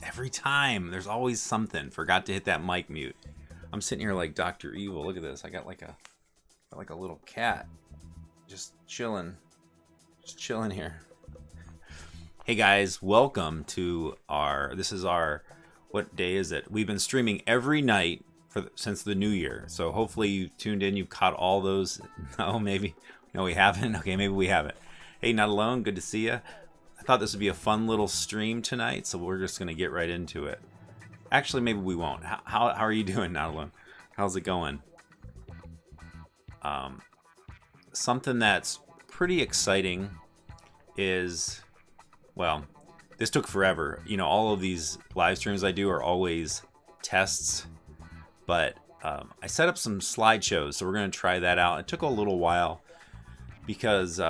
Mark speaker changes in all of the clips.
Speaker 1: Every time. There's always something. Forgot to hit that mic mute. I'm sitting here like Dr. Evil. Look at this. I got like a little cat. Just chilling. Just chilling here. Hey guys, welcome to this is our, what day is it? We've been streaming every night since the new year. So hopefully you tuned in, you've caught all those. No, maybe. No, we haven't. Okay, maybe we haven't. Hey, Not Alone, good to see you. I thought this would be a fun little stream tonight, so we're just going to get right into it. Actually, maybe we won't. How are you doing, Not Alone? How's it going? Something that's pretty exciting is, well, this took forever. You know, all of these live streams I do are always tests, but I set up some slideshows, so we're going to try that out. It took a little while because,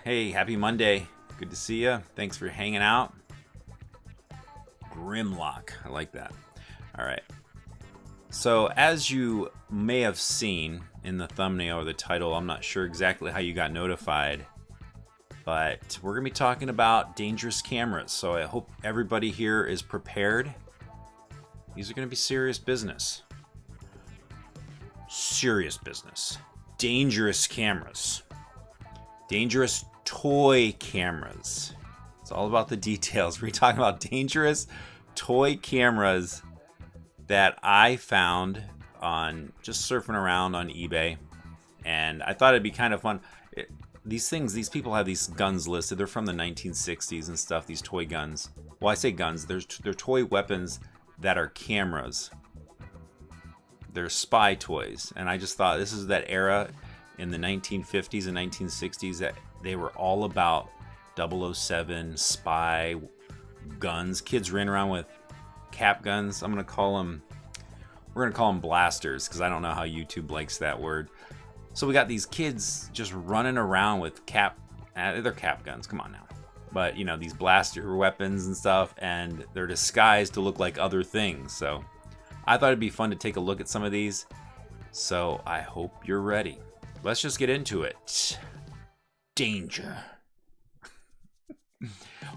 Speaker 1: hey, happy Monday. Good to see you. Thanks for hanging out. Grimlock. I like that. All right. So as you may have seen in the thumbnail or the title, I'm not sure exactly how you got notified, but we're going to be talking about dangerous cameras. So I hope everybody here is prepared. These are going to be serious business. Serious business. Dangerous cameras. Dangerous toy cameras. It's all about the details. We're talking about dangerous toy cameras that I found on just surfing around on eBay, and I thought it'd be kind of fun. These people have these guns listed. They're from the 1960s and stuff. These toy guns. Well, I say guns. They're toy weapons that are cameras. They're spy toys, and I just thought this is that era in the 1950s and 1960s that they were all about 007 spy guns. Kids ran around with cap guns. We're gonna call them blasters because I don't know how YouTube likes that word. So we got these kids just running around with they're cap guns, come on now. But you know, these blaster weapons and stuff, and they're disguised to look like other things. So I thought it'd be fun to take a look at some of these. So I hope you're ready. Let's just get into it. Danger.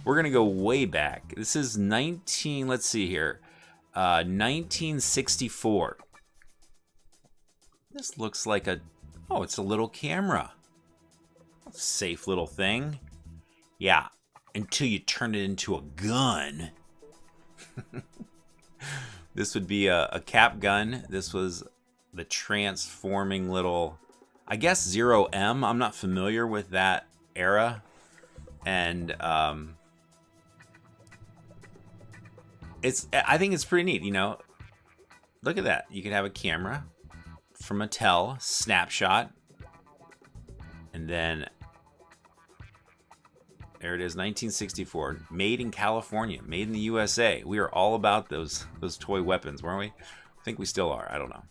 Speaker 1: We're gonna go way back. This is 1964. This looks like it's a little camera. Safe little thing. Yeah, until you turn it into a gun. This would be a cap gun. This was the transforming little, I guess 0M. I'm not familiar with that era. And I think it's pretty neat, you know. Look at that. You could have a camera from Mattel, Snapshot. And then there it is, 1964, made in California, made in the USA. We are all about those toy weapons, weren't we? I think we still are. I don't know.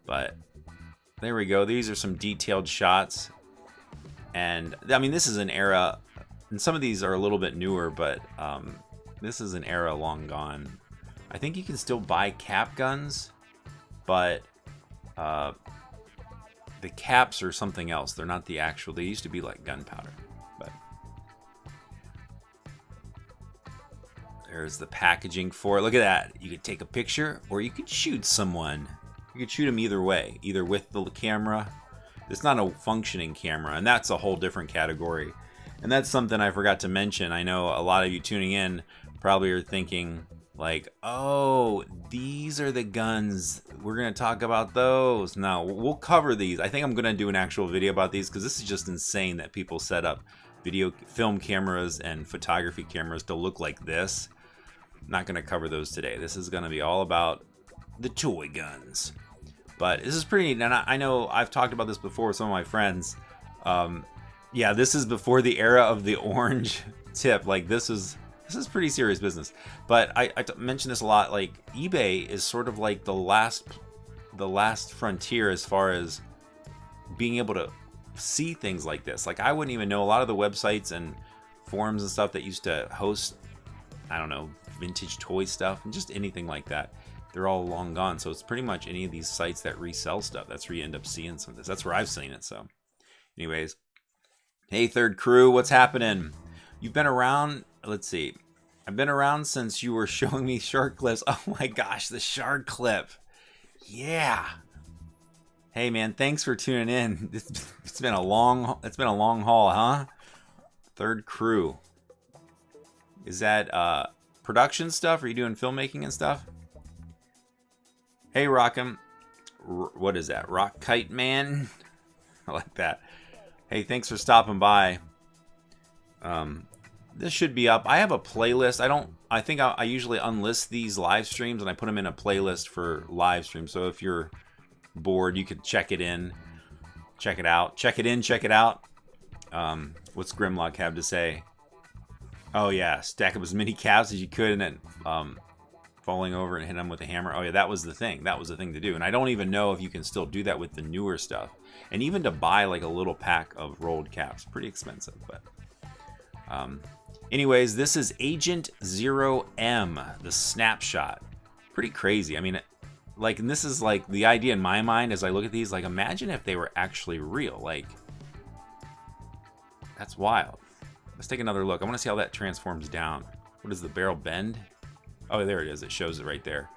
Speaker 1: But there we go. These are some detailed shots. And I mean, this is an era, and some of these are a little bit newer, but this is an era long gone. I think you can still buy cap guns, but the caps are something else. They're not the actual. They used to be like gunpowder. But there's the packaging for it. Look at that. You could take a picture, or you could shoot someone. You could shoot them either way, either with the camera. It's not a functioning camera, and that's a whole different category. And that's something I forgot to mention. I know a lot of you tuning in probably are thinking like, oh, these are the guns. We're going to talk about those. No, we'll cover these. I think I'm going to do an actual video about these because this is just insane that people set up film cameras and photography cameras to look like this. I'm not going to cover those today. This is going to be all about the toy guns. But this is pretty neat, and I know I've talked about this before with some of my friends. Yeah, this is before the era of the orange tip. Like, this is pretty serious business. But I mention this a lot. Like, eBay is sort of like the last frontier as far as being able to see things like this. Like, I wouldn't even know a lot of the websites and forums and stuff that used to host, I don't know, vintage toy stuff and just anything like that. They're all long gone. So it's pretty much any of these sites that resell stuff. That's where you end up seeing some of this. That's where I've seen it. So anyways, hey, third crew, what's happening? You've been around, let's see. I've been around since you were showing me shark clips. Oh my gosh, the shark clip. Yeah. Hey man, thanks for tuning in. It's been a long haul, huh? Third crew. Is that production stuff? Are you doing filmmaking and stuff? Hey Rockham. What is that? Rock Kite Man? I like that. Hey, thanks for stopping by. This should be up. I have a playlist. I think I usually unlist these live streams and I put them in a playlist for live streams. So if you're bored, you could check it in, check it out, check it in, check it out. What's Grimlock have to say? Oh yeah, stack up as many calves as you could and then falling over and hit them with a hammer. Oh yeah, that was the thing. That was the thing to do. And I don't even know if you can still do that with the newer stuff. And even to buy like a little pack of rolled caps, pretty expensive. But anyways, this is Agent 0M, the Snapshot. Pretty crazy. I mean, like, and this is like the idea in my mind as I look at these. Like, imagine if they were actually real. Like, that's wild. Let's take another look. I want to see how that transforms down. What does the barrel bend? Oh, there it is. It shows it right there.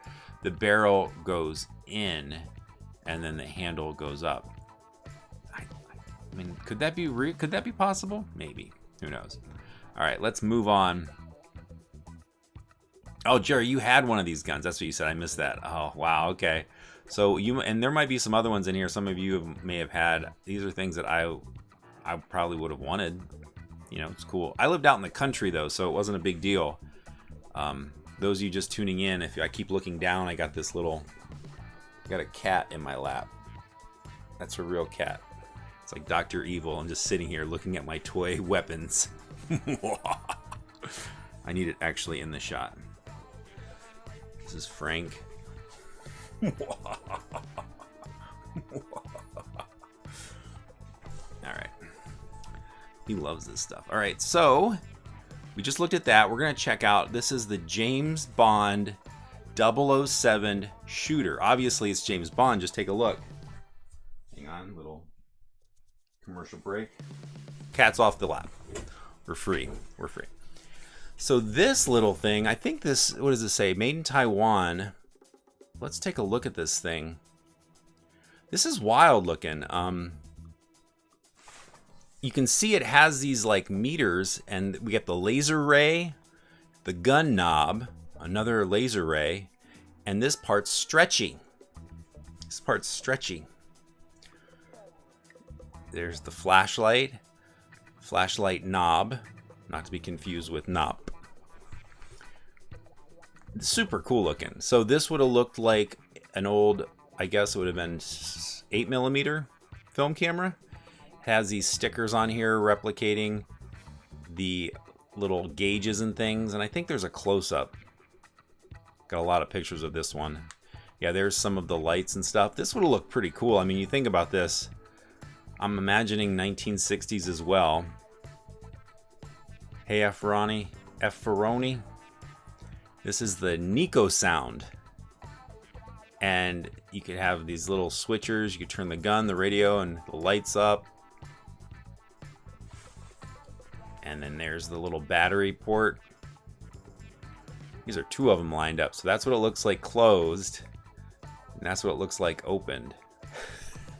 Speaker 1: The barrel goes in, and then the handle goes up. I mean, could that be real? Could that be possible? Maybe. Who knows? All right, let's move on. Oh, Jerry, you had one of these guns. That's what you said. I missed that. Oh, wow. Okay. So and there might be some other ones in here. Some of you may have had. These are things that I probably would have wanted. You know, it's cool. I lived out in the country though, so it wasn't a big deal. Those of you just tuning in, if I keep looking down, I got this little, I got a cat in my lap. That's a real cat. It's like Dr. Evil. I'm just sitting here looking at my toy weapons. I need it actually in the shot. This is Frank. Alright. He loves this stuff. Alright, so we just looked at that. We're going to check out, this is the James Bond 007 shooter. Obviously, it's James Bond. Just take a look. Hang on, little commercial break. Cat's off the lap. We're free. We're free. So this little thing, I think this, what does it say? Made in Taiwan. Let's take a look at this thing. This is wild looking. You can see it has these like meters, and we get the laser ray, the gun knob, another laser ray, and this part's stretchy. This part's stretchy. There's the flashlight knob, not to be confused with knob. Super cool looking. So this would have looked like an old, I guess it would have been 8mm film camera. Has these stickers on here replicating the little gauges and things, and I think there's a close-up. Got a lot of pictures of this one. Yeah, there's some of the lights and stuff. This would have looked pretty cool. I mean, you think about this. I'm imagining 1960s as well. Hey, F. Ferroni. This is the Nico sound. And you could have these little switchers. You could turn the gun, the radio, and the lights up. And then there's the little battery port. These are two of them lined up. So that's what it looks like closed. And that's what it looks like opened.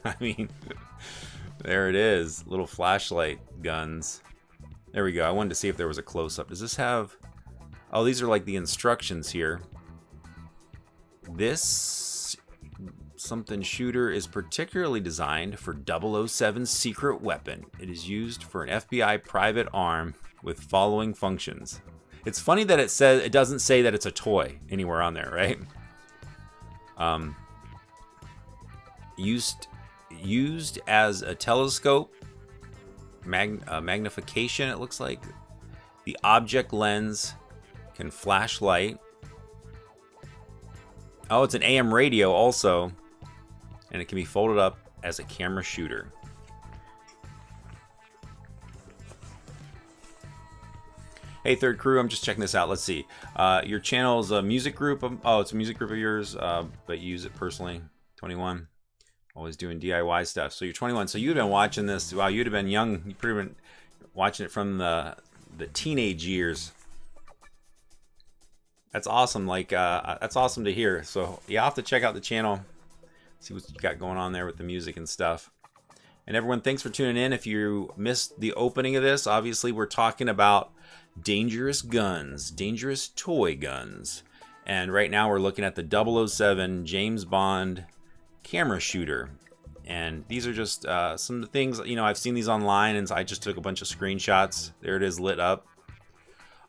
Speaker 1: I mean, there it is. Little flashlight guns. There we go. I wanted to see if there was a close-up. Does this have... Oh, these are like the instructions here. This something shooter is particularly designed for 007's secret weapon. It is used for an FBI private arm with following functions. It's funny that it doesn't say that it's a toy anywhere on there, right? Used as a telescope, magnification, it looks like. The object lens can flash light. Oh, it's an AM radio also. And it can be folded up as a camera shooter. Hey, third crew, I'm just checking this out. Let's see. Your channel is a music group. Oh, it's a music group of yours, but you use it personally. 21. Always doing DIY stuff. So you're 21. So you'd been watching this. Wow, you'd have been young. You'd pretty been watching it from the teenage years. That's awesome. Like, that's awesome to hear. So you have to check out the channel, see what you got going on there with the music and stuff. And everyone, thanks for tuning in. If you missed the opening of this, obviously we're talking about dangerous guns, dangerous toy guns. And right now we're looking at the 007 James Bond camera shooter. And these are just some of the things, you know, I've seen these online, and I just took a bunch of screenshots. There it is, lit up.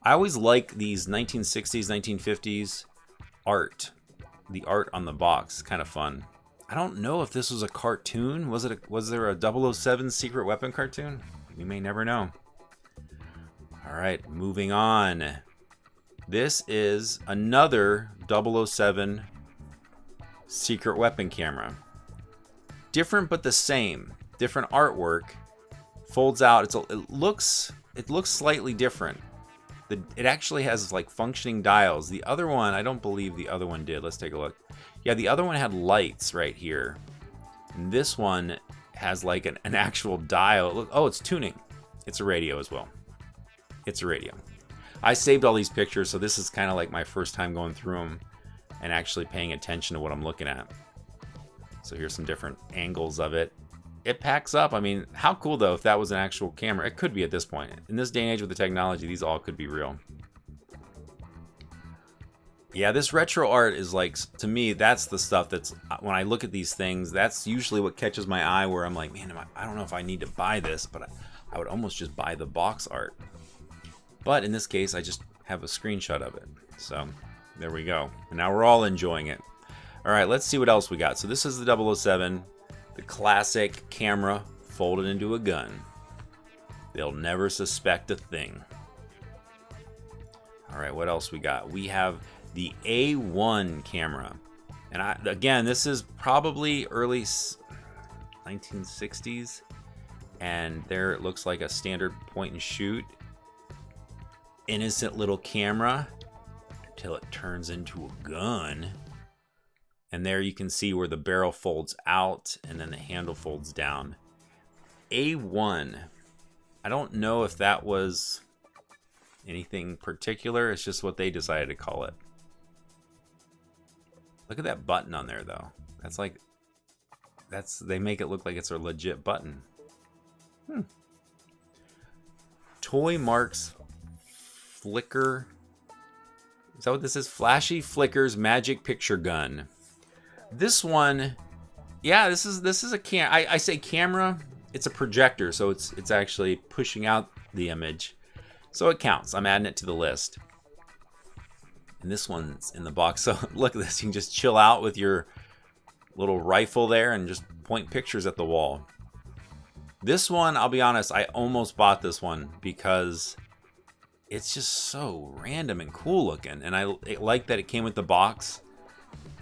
Speaker 1: I always like these 1960s, 1950s art. The art on the box, kind of fun. I don't know if this was a cartoon. Was there a 007 secret weapon cartoon? We may never know. All right, moving on. This is another 007 secret weapon camera. Different but the same. Different artwork. Folds out. It looks slightly different. It actually has like functioning dials. The other one, I don't believe the other one did. Let's take a look. Yeah, the other one had lights right here. And this one has like an actual dial. Look, oh, it's tuning. It's a radio as well. It's a radio. I saved all these pictures, so this is kind of like my first time going through them and actually paying attention to what I'm looking at. So here's some different angles of it. It packs up. I mean, how cool though if that was an actual camera. It could be at this point. In this day and age with the technology, these all could be real. Yeah, this retro art is like, to me, that's the stuff that's, when I look at these things, that's usually what catches my eye, where I'm like, man, I don't know if I need to buy this, but I would almost just buy the box art. But in this case, I just have a screenshot of it. So there we go. And now we're all enjoying it. All right, let's see what else we got. So this is the 007. The classic camera folded into a gun. They'll never suspect a thing. All right, what else we got? We have the A1 camera. And again, this is probably early 1960s. And there it looks like a standard point and shoot. Innocent little camera until it turns into a gun. And there you can see where the barrel folds out and then the handle folds down. A1. I don't know if that was anything particular. It's just what they decided to call it. Look at that button on there though. They make it look like it's a legit button. Toy Marks Flicker. Is that what this is? Flashy Flickers Magic Picture Gun. This one, yeah, this is a I say camera. It's a projector, so it's actually pushing out the image, so it counts. I'm adding it to the list. And this one's in the box. So look at this. You can just chill out with your little rifle there and just point pictures at the wall. This one, I'll be honest, I almost bought this one because it's just so random and cool looking, and I like that it came with the box.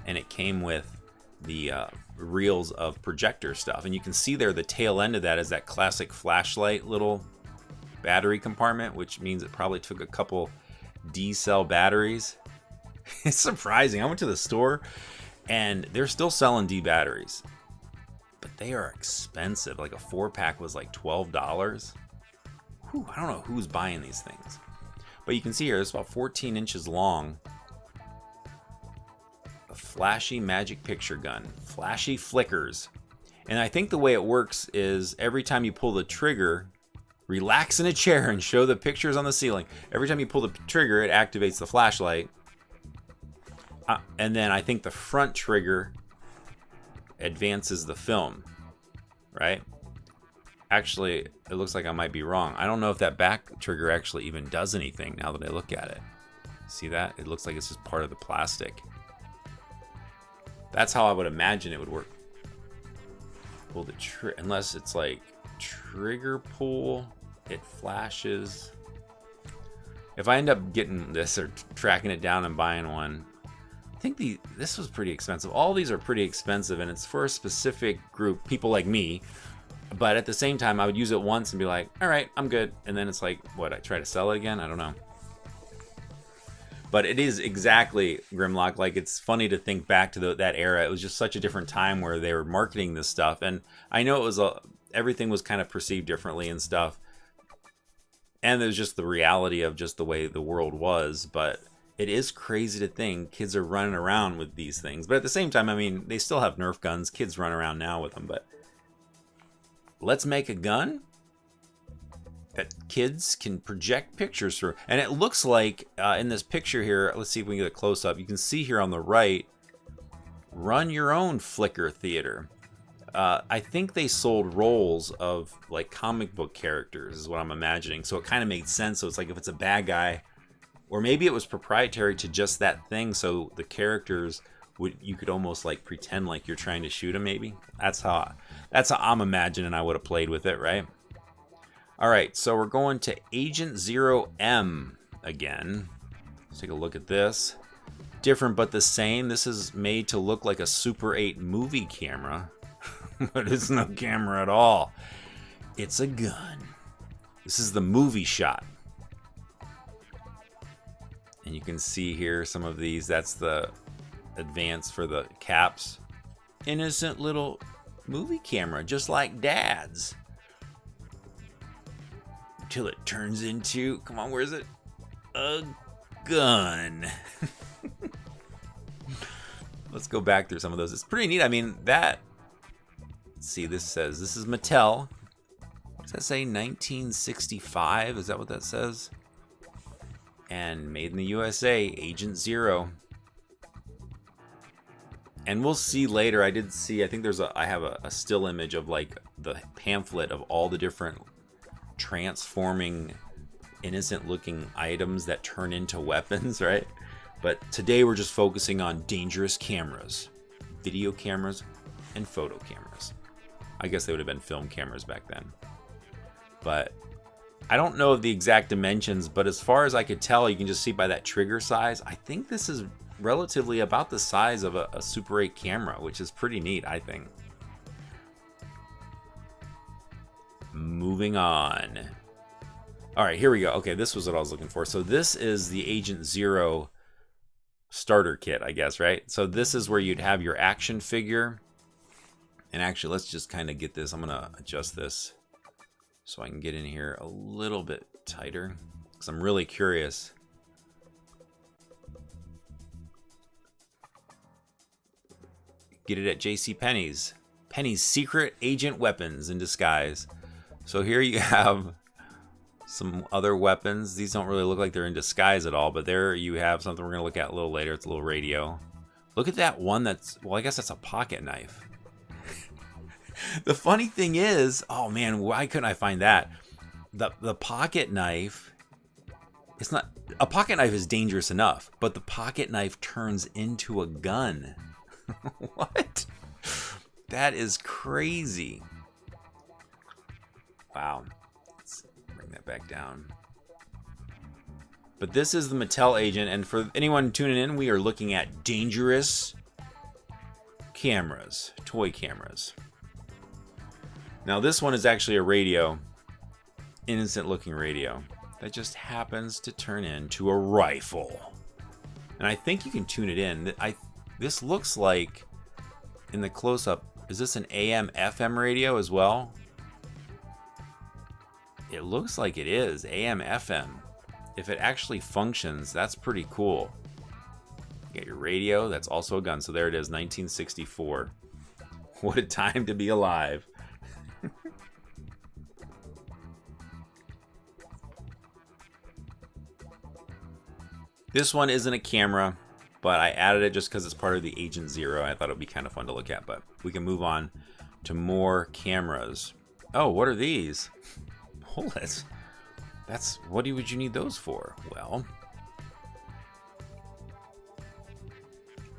Speaker 1: And it came with the reels of projector stuff. And you can see there the tail end of that is that classic flashlight little battery compartment, which means it probably took a couple D-cell batteries. It's surprising. I went to the store and they're still selling D batteries. But they are expensive. Like a 4-pack was like $12. Whew, I don't know who's buying these things. But you can see here, it's about 14 inches long. Flashy magic picture gun. Flashy flickers. And I think the way it works is every time you pull the trigger, relax in a chair and show the pictures on the ceiling. Every time you pull the trigger, it activates the flashlight. And then I think the front trigger advances the film, right? Actually, it looks like I might be wrong. I don't know if that back trigger actually even does anything now that I look at it. See that? It looks like it's just part of the plastic. That's how I would imagine it would work. Pull the unless it's like trigger pull, it flashes. If I end up getting this or tracking it down and buying one, I think this was pretty expensive. All these are pretty expensive, and it's for a specific group, people like me. But at the same time, I would use it once and be like, all right, I'm good. And then it's like, what, I try to sell it again? I don't know. But it is exactly, Grimlock, like it's funny to think back to that era. It was just such a different time where they were marketing this stuff. And I know it was everything was kind of perceived differently and stuff. And there's just the reality of just the way the world was. But it is crazy to think kids are running around with these things. But at the same time, I mean, they still have Nerf guns. Kids run around now with them. But let's make a gun that kids can project pictures through. And it looks like in this picture here, let's see if we can get a close-up. You can see here on the right, run your own Flickr theater. I think they sold rolls of like comic book characters is what I'm imagining. So it kind of made sense. So it's like if it's a bad guy, or maybe it was proprietary to just that thing. So the characters you could almost like pretend like you're trying to shoot them. Maybe that's how I'm imagining I would have played with it, right? All right, so we're going to Agent Zero M again. Let's take a look at this. Different but the same. This is made to look like a Super 8 movie camera. But it's no camera at all. It's a gun. This is the movie shot. And you can see here some of these. That's the advance for the caps. Innocent little movie camera, just like Dad's. Until it turns into, come on, where is it? A gun. Let's go back through some of those. It's pretty neat. I mean, that... See, this says, this is Mattel. What does that say? 1965? Is that what that says? And made in the USA, Agent Zero. And we'll see later. I did see, I think I have a still image of like the pamphlet of all the different transforming innocent looking items that turn into weapons, right? But today we're just focusing on dangerous cameras, video cameras, and photo cameras. I guess they would have been film cameras back then. But I don't know the exact dimensions, but as far as I could tell, you can just see by that trigger size, I think this is relatively about the size of a Super 8 camera, which is pretty neat, I think. Moving on. All right, here we go. Okay, this was what I was looking for. So this is the Agent Zero starter kit, I guess, right? So this is where you'd have your action figure. And actually, let's just kind of get this. I'm going to adjust this so I can get in here a little bit tighter because I'm really curious. Get it at JCPenney's. Penny's Secret Agent Weapons in Disguise. So here you have some other weapons. These don't really look like they're in disguise at all, but there you have something we're going to look at a little later. It's a little radio. Look at that one that's, well, I guess that's a pocket knife. The funny thing is, oh man, why couldn't I find that? The pocket knife, it's not, a pocket knife is dangerous enough, but the pocket knife turns into a gun. What? That is crazy. Wow. Let's bring that back down. But this is the Mattel Agent, and for anyone tuning in, we are looking at dangerous cameras, toy cameras. Now this one is actually a radio, innocent looking radio, that just happens to turn into a rifle. And I think you can tune it in. This looks like, in the close-up, is this an AM FM radio as well? It looks like it is, AM FM. If it actually functions, that's pretty cool. You got your radio, that's also a gun. So there it is, 1964. What a time to be alive. This one isn't a camera, but I added it just because it's part of the Agent Zero. I thought it would be kind of fun to look at, but we can move on to more cameras. Oh, what are these? Bullets. What would you need those for? Well,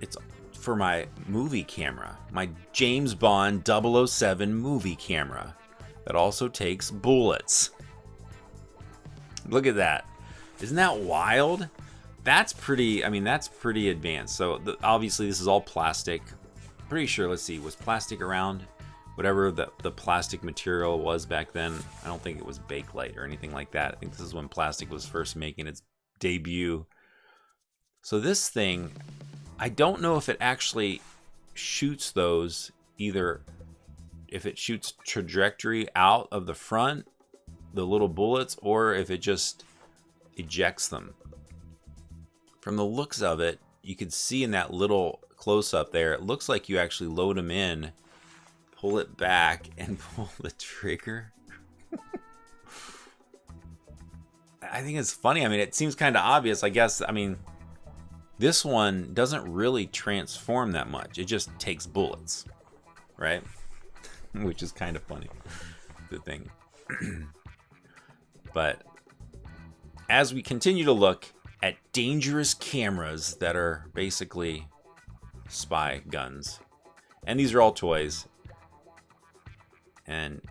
Speaker 1: it's for my movie camera, my James Bond 007 movie camera that also takes bullets. Look at that. Isn't that wild? That's pretty, I mean, that's pretty advanced. So obviously this is all plastic. Pretty sure, let's see, was plastic around? Whatever the plastic material was back then. I don't think it was Bakelite or anything like that. I think this is when plastic was first making its debut. So this thing, I don't know if it actually shoots those, either if it shoots trajectory out of the front, the little bullets, or if it just ejects them. from the looks of it, you can see in that little close-up there, it looks like you actually load them in, pull it back, and pull the trigger. I think it's funny. I mean, it seems kind of obvious, I guess. I mean, this one doesn't really transform that much. It just takes bullets, right? Which is kind of funny, the thing. But as we continue to look at dangerous cameras that are basically spy guns, and these are all toys, and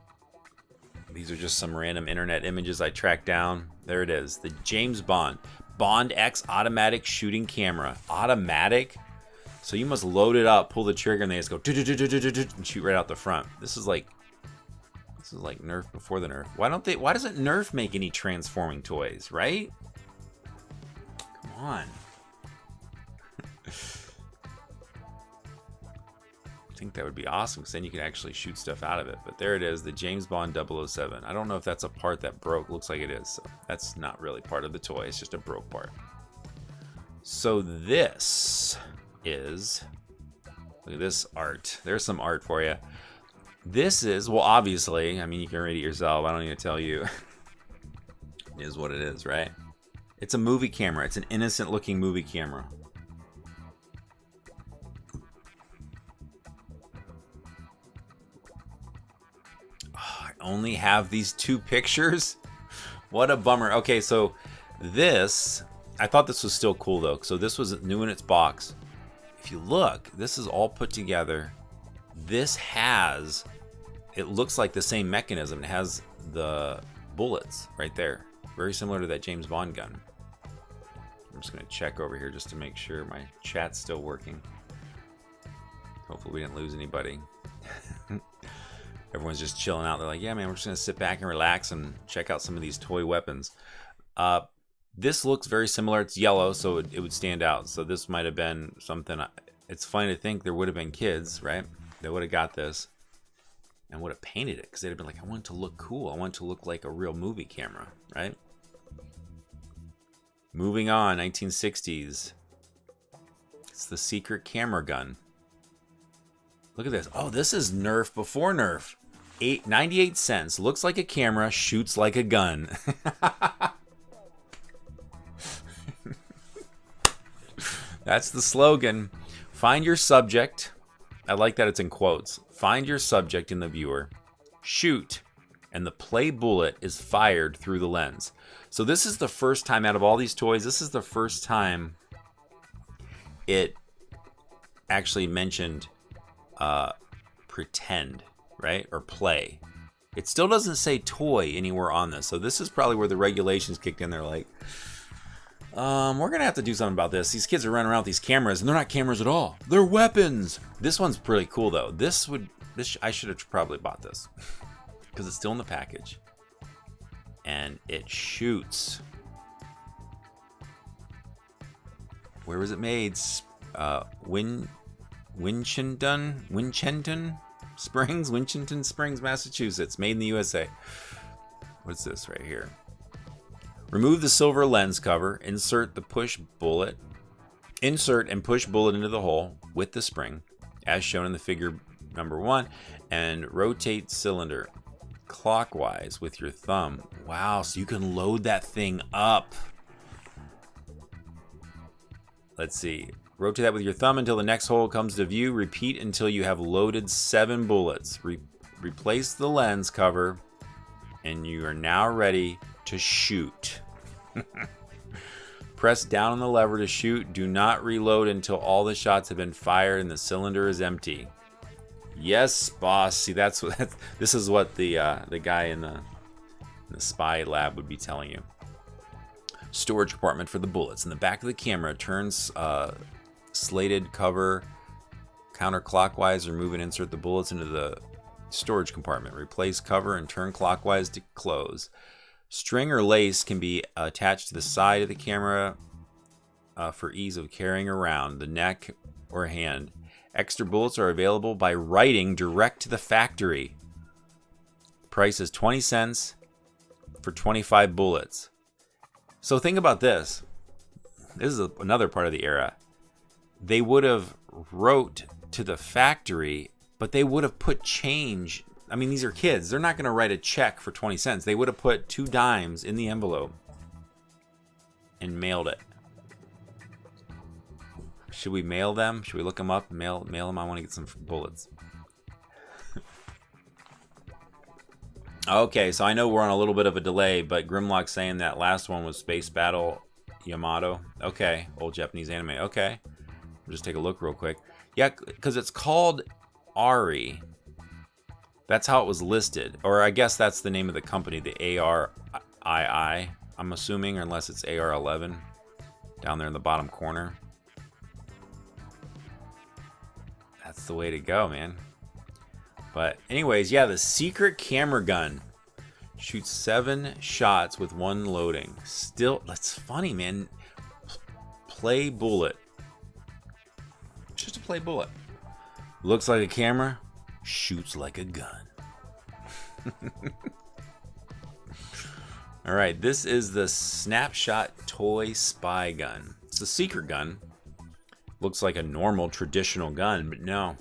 Speaker 1: these are just some random internet images I tracked down. There it is, the James Bond X automatic shooting camera. Automatic? So you must load it up, pull the trigger, and they just go and shoot right out the front. This is like Nerf before the Nerf. Why doesn't Nerf make any transforming toys, right? Come on. I think that would be awesome, because then you can actually shoot stuff out of it. But there it is, the James Bond 007. I don't know if that's a part that broke. Looks like it is. So that's not really part of the toy. It's just a broke part. So this is... Look at this art. There's some art for you. This is, well, obviously, I mean, you can read it yourself. I don't need to tell you. It is what it is, right? It's a movie camera. It's an innocent-looking movie camera. Oh, I only have these 2 pictures? What a bummer. Okay, so this, I thought this was still cool, though. So this was new in its box. If you look, this is all put together. This has, it looks like the same mechanism. It has the bullets right there. Very similar to that James Bond gun. I'm just going to check over here just to make sure my chat's still working. Hopefully we didn't lose anybody. Everyone's just chilling out. They're like, yeah, man, we're just going to sit back and relax and check out some of these toy weapons. This looks very similar. It's yellow, so it would stand out. So this might have been something. It's funny to think there would have been kids, right? They would have got this and would have painted it, because they'd have been like, I want it to look cool. I want it to look like a real movie camera, right? Moving on, 1960s. It's the secret camera gun. Look at this. Oh, this is Nerf before Nerf. 98 cents. Looks like a camera, shoots like a gun. That's the slogan. Find your subject. I like that it's in quotes. Find your subject in the viewer. Shoot. And the play bullet is fired through the lens. So this is the first time out of all these toys, this is the first time it actually mentioned pretend, right? Or play. It still doesn't say toy anywhere on this. So this is probably where the regulations kicked in. They're like, we're gonna have to do something about this. These kids are running around with these cameras, and they're not cameras at all. They're weapons. This one's pretty cool though. I should have probably bought this because it's still in the package, and it shoots. Where was it made? Winchendon Springs, Massachusetts. Made in the USA. What's this right here? Remove the silver lens cover. Insert and push bullet into the hole with the spring, as shown in the figure number 1, and rotate cylinder clockwise with your thumb. Wow, so you can load that thing up. Let's see. Rotate that with your thumb until the next hole comes to view. Repeat until you have loaded 7 bullets. Replace the lens cover, and you are now ready to shoot. Press down on the lever to shoot. Do not reload until all the shots have been fired and the cylinder is empty. Yes, boss. See, this is what the guy in the spy lab would be telling you. Storage compartment for the bullets. In the back of the camera, turns slated cover counterclockwise. Remove and insert the bullets into the storage compartment. Replace cover and turn clockwise to close. String or lace can be attached to the side of the camera for ease of carrying around the neck or hand. Extra bullets are available by writing direct to the factory. Price is 20 cents for 25 bullets. So think about this. this is another part of the era. They would have wrote to the factory, but they would have put change. I mean, these are kids. They're not going to write a check for 20 cents. They would have put 2 dimes in the envelope and mailed it. Should we mail them? Should we look them up and mail them? I want to get some bullets. Okay, so I know we're on a little bit of a delay, but Grimlock's saying that last one was Space Battle Yamato. Okay, old Japanese anime. Okay, we'll just take a look real quick. Yeah, because it's called Ari. That's how it was listed. Or I guess that's the name of the company, the ARII, I'm assuming, unless it's AR11 down there in the bottom corner. That's the way to go, man. But anyways, yeah, the secret camera gun shoots 7 shots with 1 loading. Still, that's funny, man. Play bullet. Just a play bullet. Looks like a camera, shoots like a gun. All right, this is the Snapshot toy spy gun. It's a secret gun. Looks like a normal traditional gun, but no.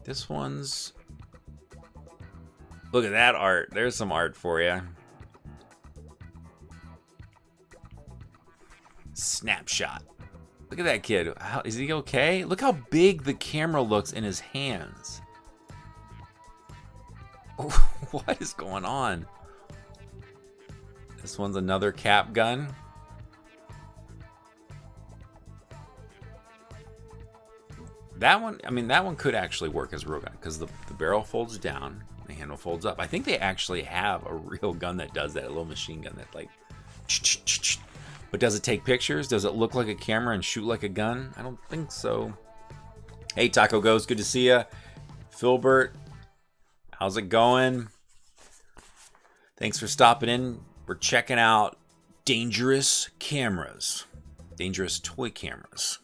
Speaker 1: This one's... Look at that art. There's some art for you. Snapshot. Look at that kid. Is he okay? Look how big the camera looks in his hands. What is going on? This one's another cap gun. That one, I mean, that one could actually work as a real gun because the barrel folds down, the handle folds up. I think they actually have a real gun that does that, a little machine gun that like, but does it take pictures? Does it look like a camera and shoot like a gun? I don't think so. Hey, Taco Ghost, good to see ya. Philbert, how's it going? Thanks for stopping in. We're checking out dangerous cameras, dangerous toy cameras.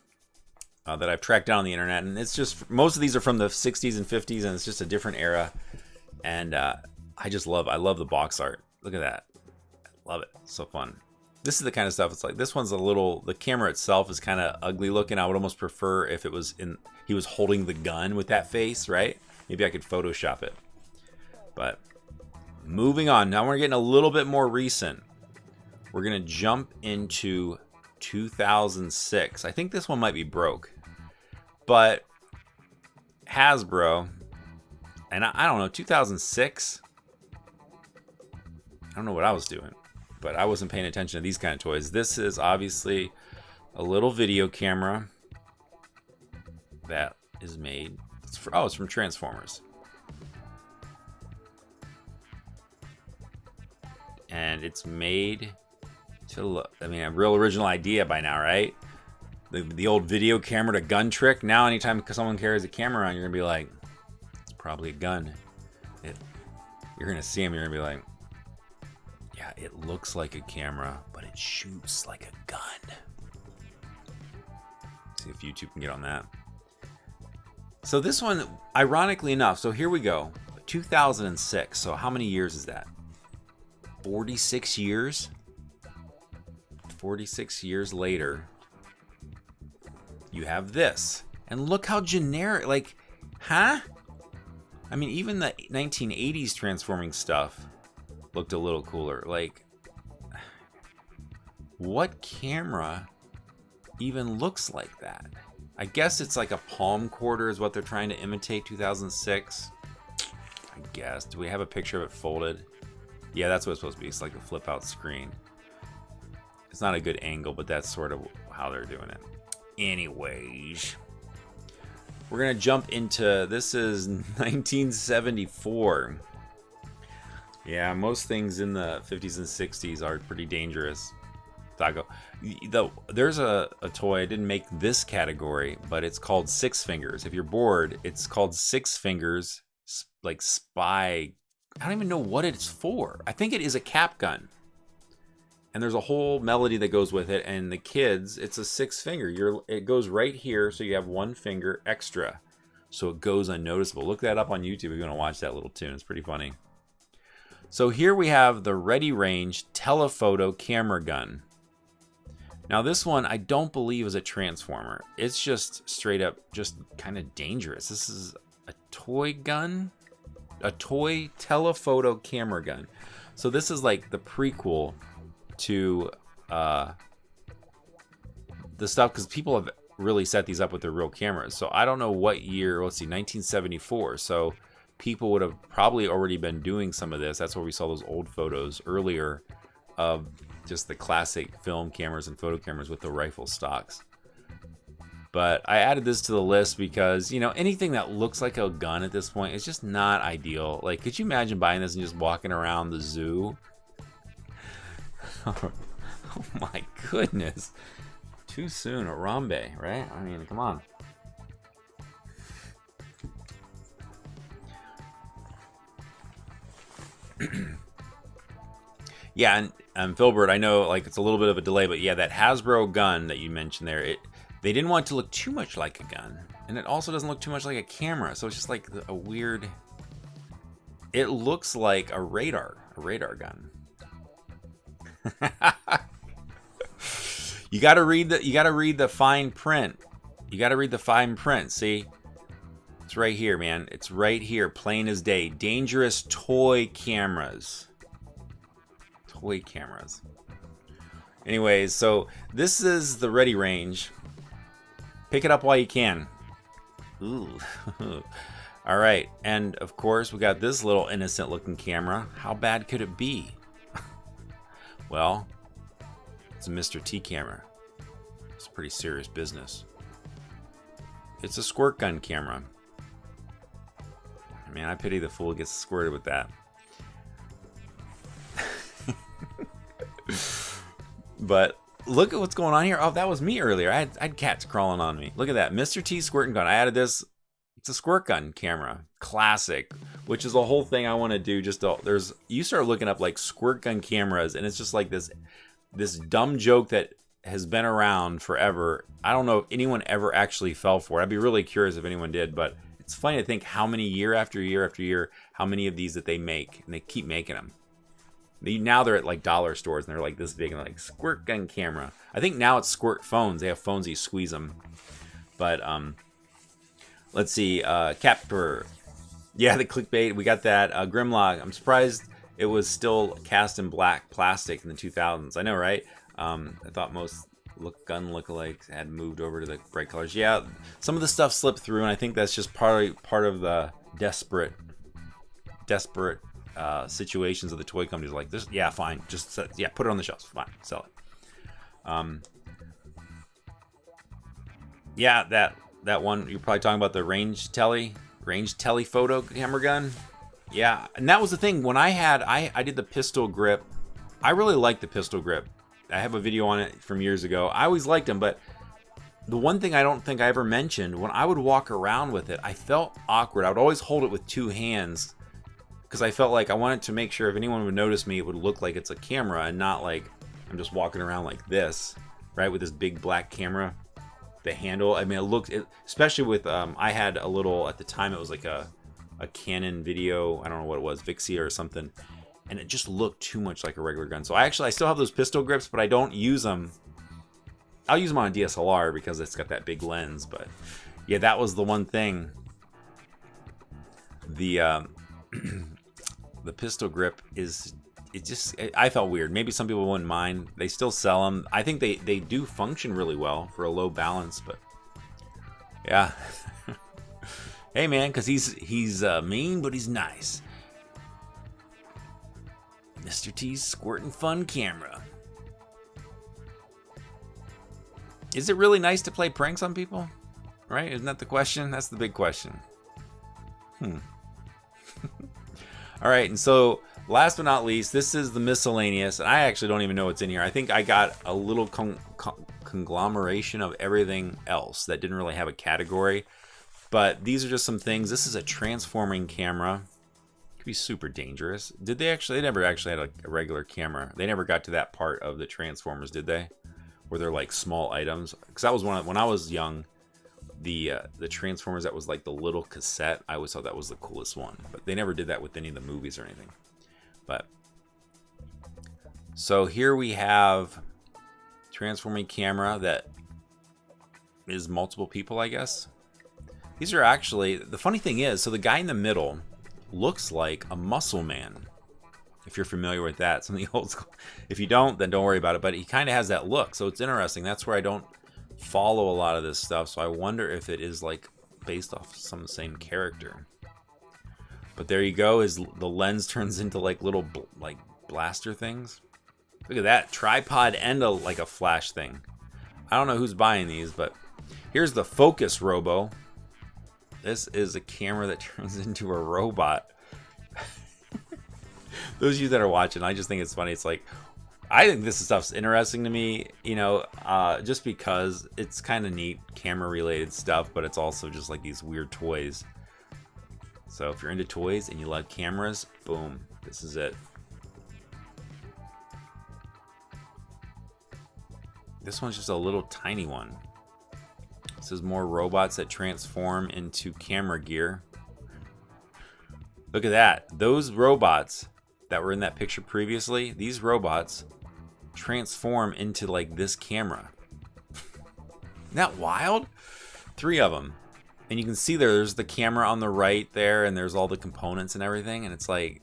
Speaker 1: That I've tracked down on the internet, and it's just, most of these are from the 60s and 50s, and it's just a different era. And I love the box art. Look at that. I love it. It's so fun. This is the kind of stuff, it's like, this one's a little, the camera itself is kind of ugly looking. I would almost prefer if it was he was holding the gun with that face, right? Maybe I could Photoshop it. But moving on, now we're getting a little bit more recent. We're gonna jump into 2006. I think this one might be broke, but Hasbro, and I don't know, 2006. I don't know what I was doing, but I wasn't paying attention to these kind of toys. This is obviously a little video camera that is made. It's from Transformers, and it's made to look, I mean, a real original idea by now, right? The old video camera to gun trick. Now anytime someone carries a camera on, you're gonna be like, it's probably a gun. You're gonna see them, you're gonna be like, yeah, it looks like a camera, but it shoots like a gun. See if YouTube can get on that. So this one, ironically enough, so here we go, 2006. So how many years is that? 46 years. 46 years later, you have this. And look how generic, like, huh? I mean, even the 1980s transforming stuff looked a little cooler. Like, what camera even looks like that? I guess it's like a palm quarter is what they're trying to imitate, 2006. I guess. Do we have a picture of it folded? Yeah, that's what it's supposed to be. It's like a flip out screen. It's not a good angle, but that's sort of how they're doing it. Anyways, we're gonna jump into, this is 1974. Yeah, most things in the 50s and 60s are pretty dangerous. Taco. There's a toy, I didn't make this category, but it's called Six Fingers. If you're bored, it's called Six Fingers, like spy. I don't even know what it's for. I think it is a cap gun. And there's a whole melody that goes with it, and the kids, it's a 6-finger. It goes right here, so you have 1 finger extra, so it goes unnoticeable. Look that up on YouTube if you want to watch that little tune. It's pretty funny. So here we have the Ready Range telephoto camera gun. Now this one I don't believe is a transformer. It's just straight up just kind of dangerous. This is a toy gun, a toy telephoto camera gun. So this is like the prequel to the stuff, because people have really set these up with their real cameras. So I don't know what year. Let's see, 1974. So people would have probably already been doing some of this. That's where we saw those old photos earlier of just the classic film cameras and photo cameras with the rifle stocks. But I added this to the list because, you know, anything that looks like a gun at this point is just not ideal. Like, could you imagine buying this and just walking around the zoo? Oh my goodness. Too soon, Harambe, right? I mean, come on. Yeah, and Filbert, I know like it's a little bit of a delay, but yeah, that Hasbro gun that you mentioned there, they didn't want it to look too much like a gun, and it also doesn't look too much like a camera, so it's just like a weird. It looks like a radar gun. You gotta read the fine print. You gotta read the fine print. See, it's right here, man. It's right here, plain as day. Dangerous toy cameras. Toy cameras. Anyways, so this is the ready range. Pick it up while you can. Ooh. All right, and of course we got this little innocent looking camera. How bad could it be? Well, it's a Mr. T camera. It's pretty serious business. It's a squirt gun camera. Man, I pity the fool who gets squirted with that. But look at what's going on here. Oh, that was me earlier. I had cats crawling on me. Look at that. Mr. T squirting gun. I added this. It's a squirt gun camera. Classic. Which is a whole thing I want to do. You start looking up like squirt gun cameras, and it's just like this dumb joke that has been around forever. I don't know if anyone ever actually fell for it. I'd be really curious if anyone did, but it's funny to think how many year after year after year, how many of these that they make, and they keep making them. Now they're at like dollar stores and they're like this big and like squirt gun camera. I think now it's squirt phones. They have phones, you squeeze them. But let's see, Capper. Yeah, the clickbait. We got that. Grimlock. I'm surprised it was still cast in black plastic in the 2000s. I know, right? I thought most gun lookalikes had moved over to the bright colors. Yeah, some of the stuff slipped through, and I think that's just part of the desperate situations of the toy companies. Like this, yeah, fine, just put it on the shelves, fine, sell it. Yeah, that one you're probably talking about, the range telephoto camera gun. Yeah, and that was the thing when I did the pistol grip. I really liked the pistol grip. I have a video on it from years ago. I always liked them, but the one thing I don't think I ever mentioned, when I would walk around with it, I felt awkward. I would always hold it with two hands because I felt like I wanted to make sure if anyone would notice me, it would look like it's a camera and not like I'm just walking around like this, right, with this big black camera. The handle, I mean, especially with, I had a little, at the time, it was like a Canon video, I don't know what it was, Vixia or something, and it just looked too much like a regular gun. So I still have those pistol grips, but I don't use them. I'll use them on a DSLR because it's got that big lens, but yeah, that was the one thing. The the pistol grip I felt weird. Maybe some people wouldn't mind. They still sell them. I think they do function really well for a low balance, but yeah. Hey man, because he's mean, but he's nice. Mr. T's squirtin' fun camera. Is it really nice to play pranks on people? Right? Isn't that the question? That's the big question. All right, and so last but not least, this is the miscellaneous, and I actually don't even know what's in here. I think I got a little conglomeration of everything else that didn't really have a category, but these are just some things. This is a transforming camera. It could be super dangerous. They never actually had a regular camera. They never got to that part of the Transformers, did they? Where they're like small items. Because that was when I was young, the Transformers that was like the little cassette, I always thought that was the coolest one. But they never did that with any of the movies or anything. But so here we have transforming camera that is multiple people, I guess. These are actually, the funny thing is, so the guy in the middle looks like a muscle man. If you're familiar with that, some of the old school. If you don't, then don't worry about it. But he kind of has that look, so it's interesting. That's where I don't follow a lot of this stuff. So I wonder if it is like based off some of the same character. But there you go. Is the lens turns into like little like blaster things. Look at that tripod and like a flash thing. I don't know who's buying these, but here's the Focus Robo. This is a camera that turns into a robot. Those of you that are watching, I just think it's funny. It's like, I think this stuff's interesting to me, you know, just because it's kind of neat camera related stuff, but it's also just like these weird toys. So if you're into toys and you love cameras, boom, this is it. This one's just a little tiny one. This is more robots that transform into camera gear. Look at that. Those robots that were in that picture previously, these robots transform into like this camera. Isn't that wild? 3 of them. And you can see there's the camera on the right there, and there's all the components and everything. And it's like,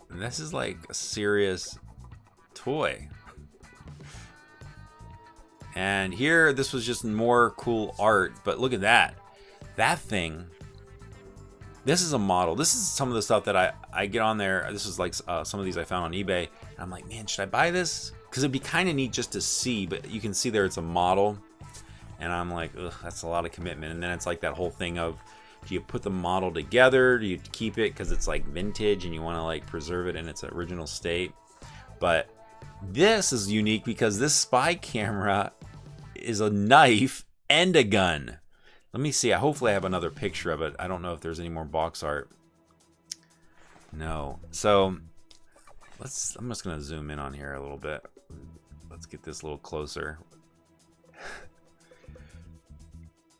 Speaker 1: this is like a serious toy. And here, this was just more cool art, but look at that. That thing, this is a model. This is some of the stuff that I get on there. This is like some of these I found on eBay. And I'm like, man, should I buy this? Because it'd be kind of neat just to see, but you can see there it's a model. And I'm like, ugh, that's a lot of commitment. And then it's like that whole thing of, do you put the model together? Do you keep it because it's like vintage and you want to like preserve it in its original state? But this is unique because this spy camera is a knife and a gun. Let me see. Hopefully I have another picture of it. I don't know if there's any more box art. No. So I'm just going to zoom in on here a little bit. Let's get this a little closer.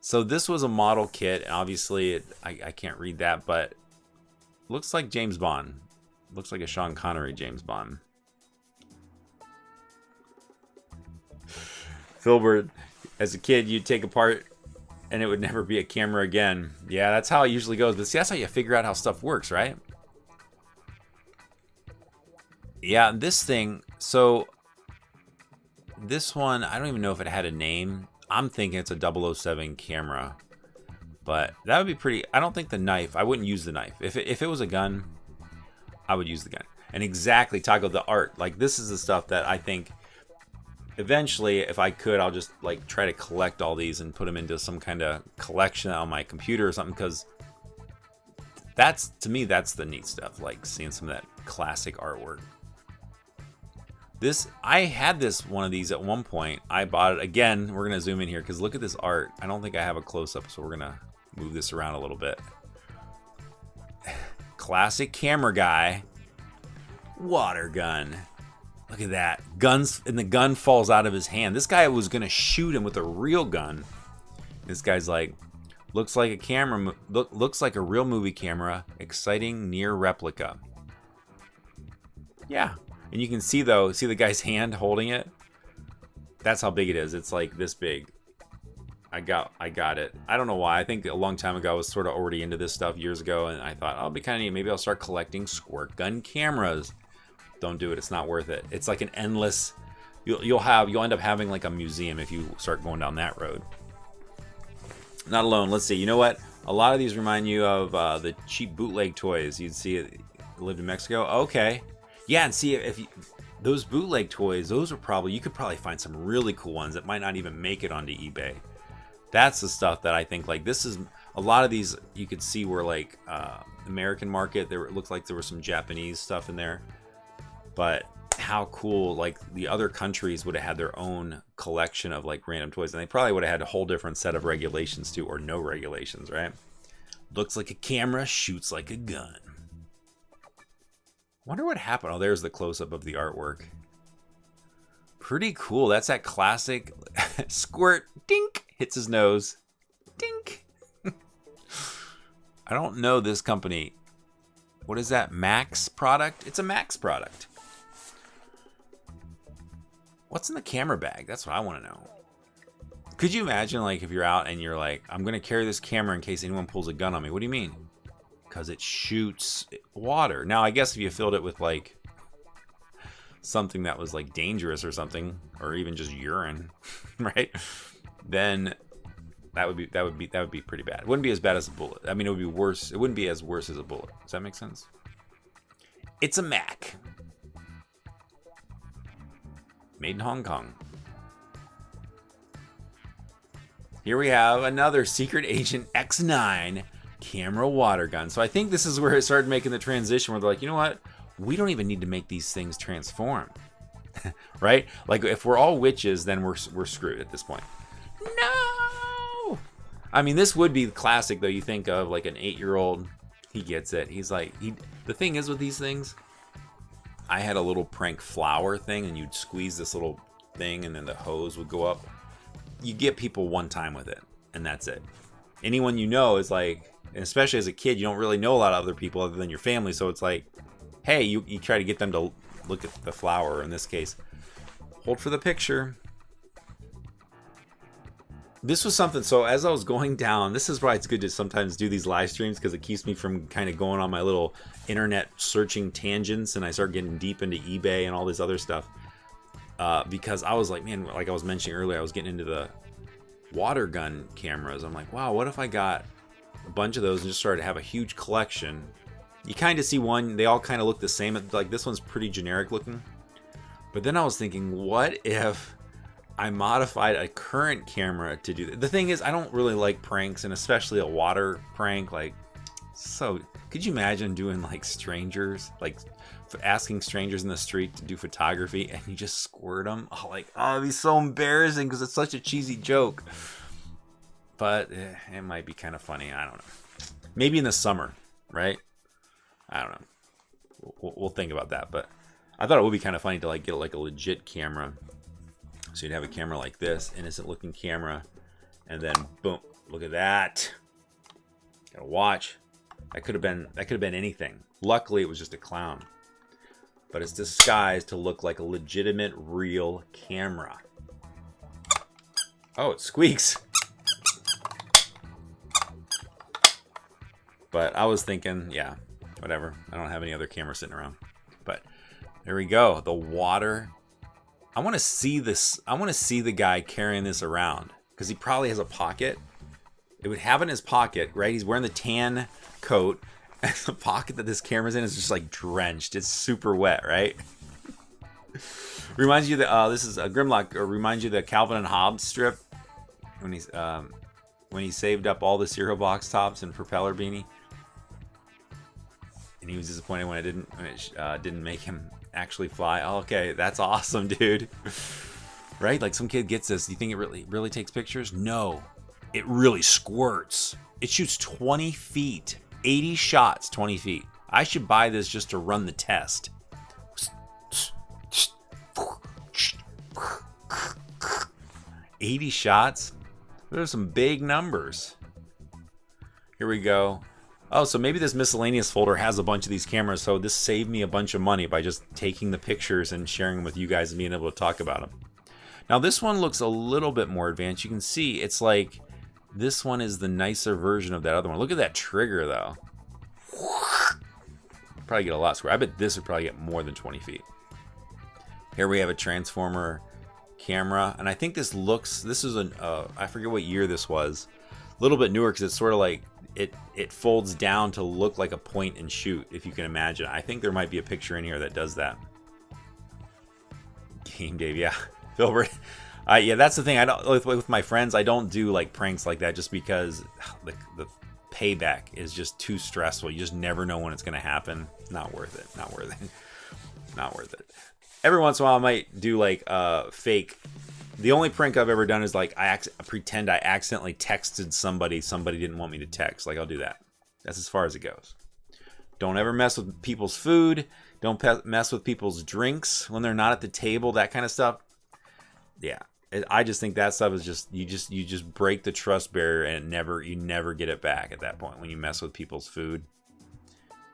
Speaker 1: So this was a model kit. Obviously, I can't read that, but looks like James Bond. Looks like a Sean Connery James Bond. Filbert, as a kid, you'd take apart and it would never be a camera again. Yeah, that's how it usually goes. But see, that's how you figure out how stuff works, right? Yeah, this thing, so this one, I don't even know if it had a name. I'm thinking it's a 007 camera. But that would be pretty, I don't think the knife, I wouldn't use the knife. If it was a gun, I would use the gun. And exactly, Taco, the art. Like, this is the stuff that I think eventually, if I could, I'll just like try to collect all these and put them into some kind of collection on my computer or something, because that's, to me, that's the neat stuff, like seeing some of that classic artwork. This, I had this one of these at one point. I bought it again. We're gonna zoom in here because look at this art. I don't think I have a close-up, so we're gonna move this around a little bit. Classic camera guy. Water gun. Look at that. Guns, and the gun falls out of his hand. This guy was gonna shoot him with a real gun. This guy's like, looks like a camera, looks like a real movie camera. Exciting near replica. Yeah. And you can see though, see the guy's hand holding it? That's how big it is. It's like this big. I got it. I don't know why. I think a long time ago I was sort of already into this stuff years ago, and I thought, oh, it'll be kind of neat. Maybe I'll start collecting squirt gun cameras. Don't do it. It's not worth it. It's like an endless. You'll end up having like a museum if you start going down that road. Not alone. Let's see. You know what? A lot of these remind you of the cheap bootleg toys you'd see it lived in Mexico. Okay. Yeah, and see if you, those bootleg toys, those are probably, you could probably find some really cool ones that might not even make it onto eBay. That's the stuff that I think, like, this is a lot of these you could see were like American market. There, it looks like there was some Japanese stuff in there, but how cool, like the other countries would have had their own collection of like random toys, and they probably would have had a whole different set of regulations too, or no regulations, right? Looks like a camera, shoots like a gun. Wonder what happened. Oh, there's the close-up of the artwork. Pretty cool. That's that classic squirt, dink, hits his nose, dink. I don't know this company. What is that, Max product? It's a Max product. What's in the camera bag? That's what I want to know. Could you imagine, like, if you're out and you're like, I'm going to carry this camera in case anyone pulls a gun on me? What do you mean? Because it shoots water. Now, I guess if you filled it with, like, something that was, like, dangerous or something, or even just urine, right? Then that would be pretty bad. It wouldn't be as bad as a bullet. I mean, it would be worse. It wouldn't be as worse as a bullet. Does that make sense? It's a Mac. Made in Hong Kong. Here we have another Secret Agent X9 camera water gun. So I think this is where it started making the transition where they're like, you know what? We don't even need to make these things transform. Right? Like, if we're all witches, then we're screwed at this point. No! I mean, this would be classic, though. You think of, like, an 8-year-old. He gets it. He's like, the thing is with these things, I had a little prank flower thing, and you'd squeeze this little thing, and then the hose would go up. You get people one time with it, and that's it. Anyone you know is like, and especially as a kid, you don't really know a lot of other people other than your family, so it's like, hey, you try to get them to look at the flower, or in this case, hold for the picture. This was something, so as I was going down, this is why it's good to sometimes do these live streams, because it keeps me from kind of going on my little internet searching tangents, and I start getting deep into eBay and all this other stuff. Because I was like, man, like I was mentioning earlier, I was getting into the water gun cameras. I'm like, wow, what if I got a bunch of those and just started to have a huge collection? You kind of see one, they all kind of look the same. Like, this one's pretty generic looking. But then I was thinking, what if I modified a current camera to do that? The thing is, I don't really like pranks, and especially a water prank. Like, so could you imagine doing like strangers, like asking strangers in the street to do photography, and you just squirt them? Oh, like, oh, it'd be so embarrassing because it's such a cheesy joke. But it might be kind of funny. I don't know. Maybe in the summer, right? I don't know. We'll think about that. But I thought it would be kind of funny to like get like a legit camera. So you'd have a camera like this, innocent looking camera, and then boom, look at that. Gotta watch. That could have been anything. Luckily, it was just a clown. But it's disguised to look like a legitimate, real camera. Oh, it squeaks. But I was thinking, yeah, whatever. I don't have any other camera sitting around. But there we go. The water. I want to see this. I want to see the guy carrying this around, because he probably has a pocket. It would have in his pocket, right? He's wearing the tan coat. And the pocket that this camera's in is just like drenched. It's super wet, right? Reminds you that this is a Grimlock. Or reminds you of the Calvin and Hobbes strip when he saved up all the cereal box tops and propeller beanie, and he was disappointed when it didn't make him actually fly. Oh, okay, that's awesome, dude. Right? Like, some kid gets this. Do you think it really takes pictures? No, it really squirts. It shoots 20 feet. 80 shots, 20 feet. I should buy this just to run the test. 80 shots? Those are some big numbers. Here we go. Oh, so maybe this miscellaneous folder has a bunch of these cameras, so this saved me a bunch of money by just taking the pictures and sharing them with you guys and being able to talk about them. Now, this one looks a little bit more advanced. You can see it's like, this one is the nicer version of that other one. Look at that trigger, though. Probably get a lot square. I bet this would probably get more than 20 feet. Here we have a transformer camera, and I think this is an I forget what year this was. A little bit newer, because it's sort of like it folds down to look like a point and shoot, if you can imagine. I think there might be a picture in here that does that. Game Dave, yeah. Filbert. Yeah, that's the thing. I don't with my friends. I don't do like pranks like that, just because the payback is just too stressful. You just never know when it's going to happen. Not worth it. Not worth it. Not worth it. Every once in a while, I might do like fake. The only prank I've ever done is like I pretend I accidentally texted somebody didn't want me to text. Like, I'll do that. That's as far as it goes. Don't ever mess with people's food. Don't mess with people's drinks when they're not at the table. That kind of stuff. Yeah. I just think that stuff is just you just break the trust barrier, and you never get it back at that point when you mess with people's food.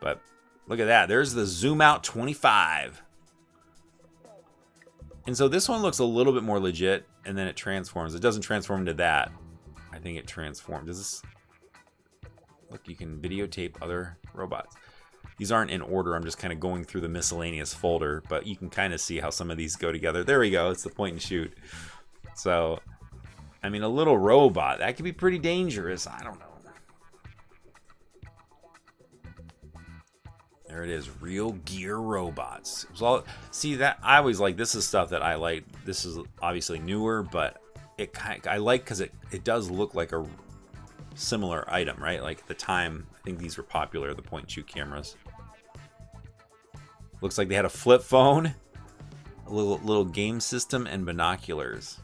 Speaker 1: But look at that. There's the Zoom Out 25. And so this one looks a little bit more legit, and then it transforms. It doesn't transform into that. I think it transforms. Does this... Look, you can videotape other robots. These aren't in order. I'm just kind of going through the miscellaneous folder, but you can kind of see how some of these go together. There we go. It's the point and shoot. So, I mean, a little robot, that could be pretty dangerous. I don't know. There it is, Real Gear Robots. It was all, see that I always like, this is stuff that I like. This is obviously newer, but I like because it does look like a similar item, right? Like at the time, I think these were popular, the point and shoot cameras. Looks like they had a flip phone, a little game system, and binoculars.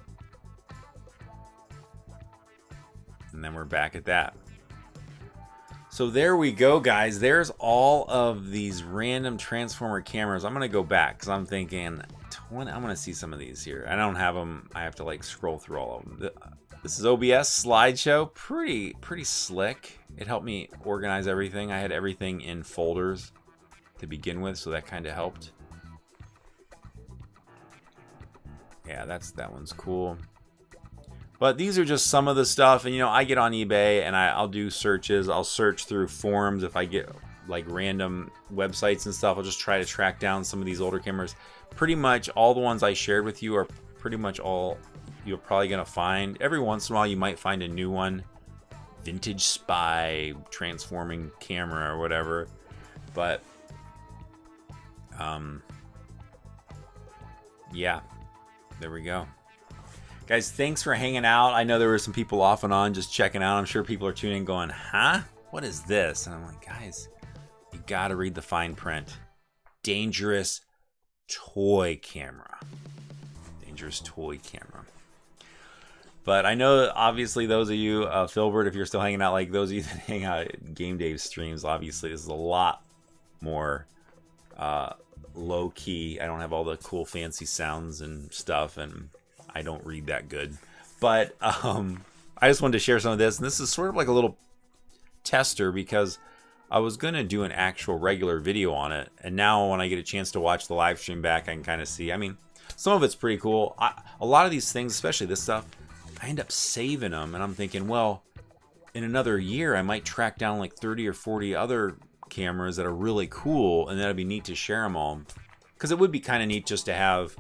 Speaker 1: And then we're back at that. So there we go, guys. There's all of these random transformer cameras. I'm gonna go back because I'm thinking, I'm gonna see some of these here. I don't have them. I have to like scroll through all of them. This is OBS slideshow. Pretty slick. It helped me organize everything. I had everything in folders to begin with, so that kind of helped. Yeah, that one's cool. But these are just some of the stuff, and you know, I get on eBay and I'll do searches. I'll search through forums if I get like random websites and stuff. I'll just try to track down some of these older cameras. Pretty much all the ones I shared with you are pretty much all you're probably gonna find. Every once in a while you might find a new one, vintage spy transforming camera or whatever. But yeah, there we go. Guys, thanks for hanging out. I know there were some people off and on just checking out. I'm sure people are tuning in going, huh? What is this? And I'm like, guys, you gotta read the fine print. Dangerous toy camera. Dangerous toy camera. But I know, obviously, those of you, Filbert, if you're still hanging out, like those of you that hang out at Game Dave streams, obviously, this is a lot more low-key. I don't have all the cool, fancy sounds and stuff, and I don't read that good. But I just wanted to share some of this. And this is sort of like a little tester because I was going to do an actual regular video on it. And now when I get a chance to watch the live stream back, I can kind of see. I mean, some of it's pretty cool. A lot of these things, especially this stuff, I end up saving them. And I'm thinking, well, in another year, I might track down like 30 or 40 other cameras that are really cool. And that'd be neat to share them all. Because it would be kind of neat just to have,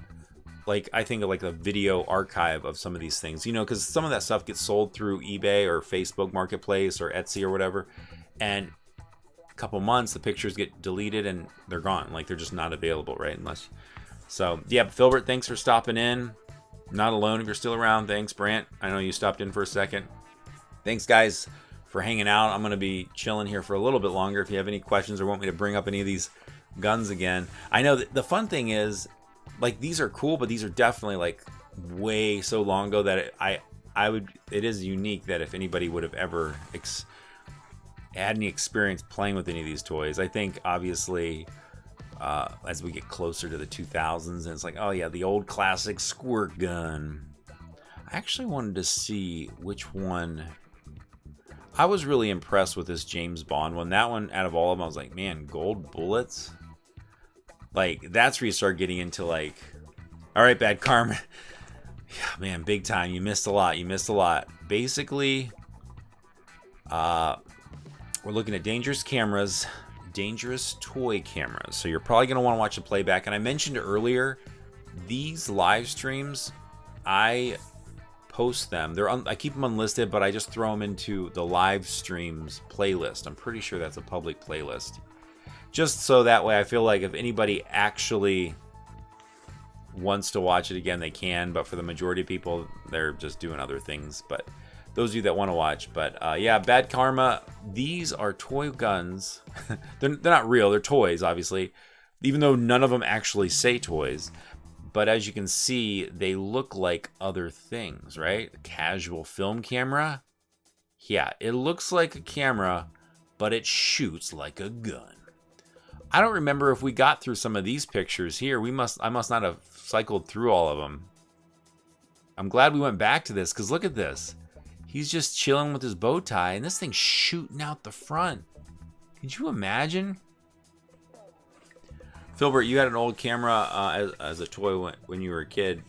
Speaker 1: like, I think of like a video archive of some of these things, you know, because some of that stuff gets sold through eBay or Facebook Marketplace or Etsy or whatever, and a couple months the pictures get deleted and they're gone, like they're just not available, right? Unless, so yeah, Filbert, thanks for stopping in. Not alone if you're still around. Thanks, Brant. I know you stopped in for a second. Thanks, guys, for hanging out. I'm gonna be chilling here for a little bit longer. If you have any questions or want me to bring up any of these guns again, I know that the fun thing is, like, these are cool, but these are definitely like way so long ago that it is unique that if anybody would have ever had any experience playing with any of these toys. I think obviously as we get closer to the 2000s, and it's like, oh yeah, the old classic squirt gun. I actually wanted to see which one. I was really impressed with this James Bond one. That one, out of all of them, I was like, man, gold bullets. Like, that's where you start getting into, like, all right, Bad Karma. Yeah, man, big time. You missed a lot. You missed a lot. Basically, we're looking at dangerous cameras, dangerous toy cameras. So you're probably going to want to watch the playback. And I mentioned earlier, these live streams, I post them. I keep them unlisted, but I just throw them into the live streams playlist. I'm pretty sure that's a public playlist. Just so that way I feel like if anybody actually wants to watch it again, they can. But for the majority of people, they're just doing other things. But those of you that want to watch. But yeah, Bad Karma, these are toy guns. they're not real. They're toys, obviously. Even though none of them actually say toys. But as you can see, they look like other things, right? Casual film camera. Yeah, it looks like a camera, but it shoots like a gun. I don't remember if we got through some of these pictures here. I must not have cycled through all of them. I'm glad we went back to this, because look at this. He's just chilling with his bow tie, and this thing's shooting out the front. Could you imagine? Filbert, you had an old camera as a toy when you were a kid.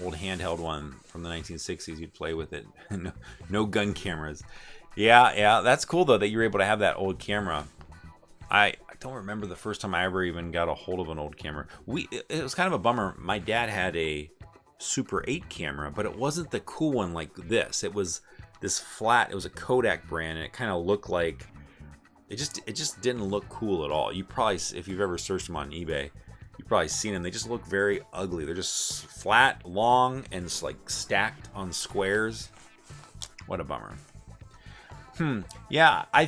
Speaker 1: Old handheld one from the 1960s. You'd play with it. No gun cameras. Yeah, that's cool though that you were able to have that old camera. I don't remember the first time I ever even got a hold of an old camera. It was kind of a bummer. My dad had a Super 8 camera, but it wasn't the cool one like this. It was this flat. It was a Kodak brand, and it kind of looked like it just didn't look cool at all. You probably, if you've ever searched them on eBay, you've probably seen them. They just look very ugly. They're just flat, long, and just like stacked on squares. What a bummer. Yeah, I